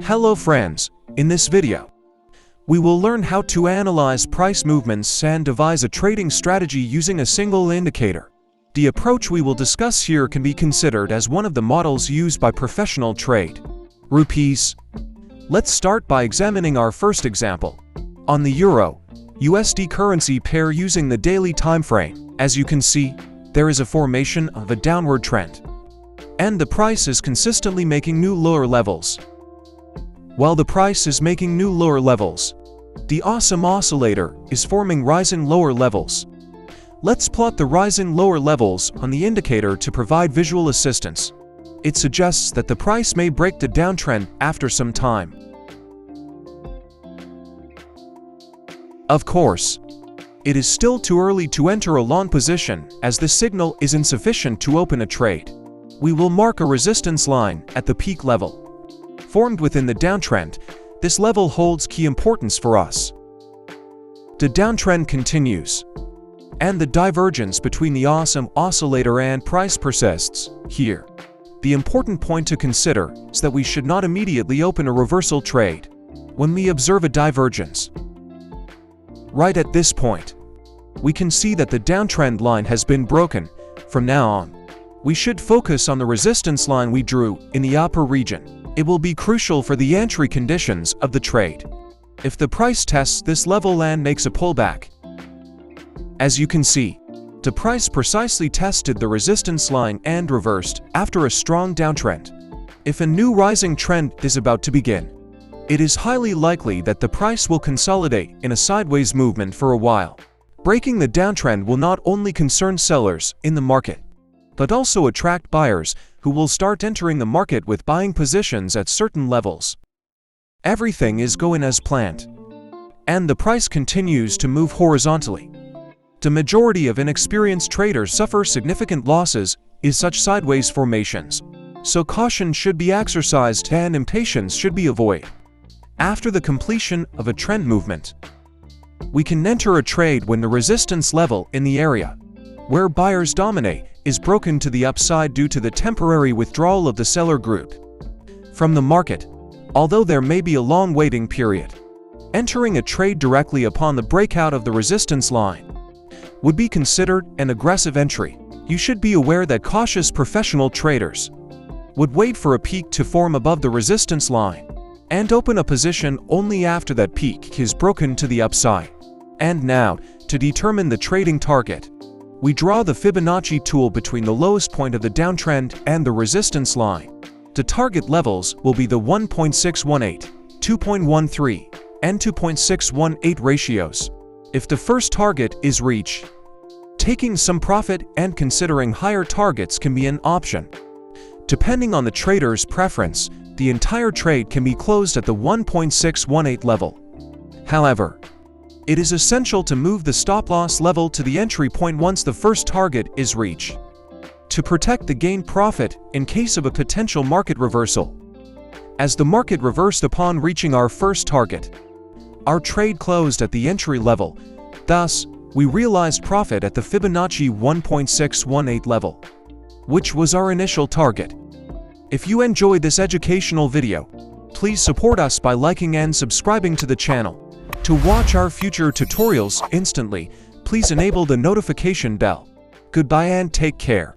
Hello friends, in this video, we will learn how to analyze price movements and devise a trading strategy using a single indicator. The approach we will discuss here can be considered as one of the models used by professional trade. Rupees. Let's start by examining our first example. On the Euro-USD currency pair using the daily time frame, as you can see, there is a formation of a downward trend. And the price is consistently making new lower levels. While the price is making new lower levels, the awesome oscillator is forming rising lower levels. Let's plot the rising lower levels on the indicator to provide visual assistance. It suggests that the price may break the downtrend after some time. Of course, it is still too early to enter a long position as the signal is insufficient to open a trade. We will mark a resistance line at the peak level. Formed within the downtrend, this level holds key importance for us. The downtrend continues, and the divergence between the awesome oscillator and price persists here. The important point to consider is that we should not immediately open a reversal trade when we observe a divergence. Right at this point, we can see that the downtrend line has been broken. From now on, we should focus on the resistance line we drew in the upper region. It will be crucial for the entry conditions of the trade. If the price tests this level and makes a pullback, as you can see, the price precisely tested the resistance line and reversed after a strong downtrend. If a new rising trend is about to begin, it is highly likely that the price will consolidate in a sideways movement for a while. Breaking the downtrend will not only concern sellers in the market, but also attract buyers who will start entering the market with buying positions at certain levels. Everything is going as planned, and the price continues to move horizontally. The majority of inexperienced traders suffer significant losses in such sideways formations, so caution should be exercised and impatience should be avoided. After the completion of a trend movement, we can enter a trade when the resistance level in the area where buyers dominate is broken to the upside due to the temporary withdrawal of the seller group from the market, although there may be a long waiting period. Entering a trade directly upon the breakout of the resistance line would be considered an aggressive entry. You should be aware that cautious professional traders would wait for a peak to form above the resistance line and open a position only after that peak is broken to the upside. And now, to determine the trading target, we draw the Fibonacci tool between the lowest point of the downtrend and the resistance line. The target levels will be the 1.618, 2.13, and 2.618 ratios. If the first target is reached, taking some profit and considering higher targets can be an option. Depending on the trader's preference, the entire trade can be closed at the 1.618 level. However, it is essential to move the stop-loss level to the entry point once the first target is reached, to protect the gained profit in case of a potential market reversal. As the market reversed upon reaching our first target, our trade closed at the entry level. Thus, we realized profit at the Fibonacci 1.618 level, which was our initial target. If you enjoyed this educational video, please support us by liking and subscribing to the channel. To watch our future tutorials instantly, please enable the notification bell. Goodbye and take care.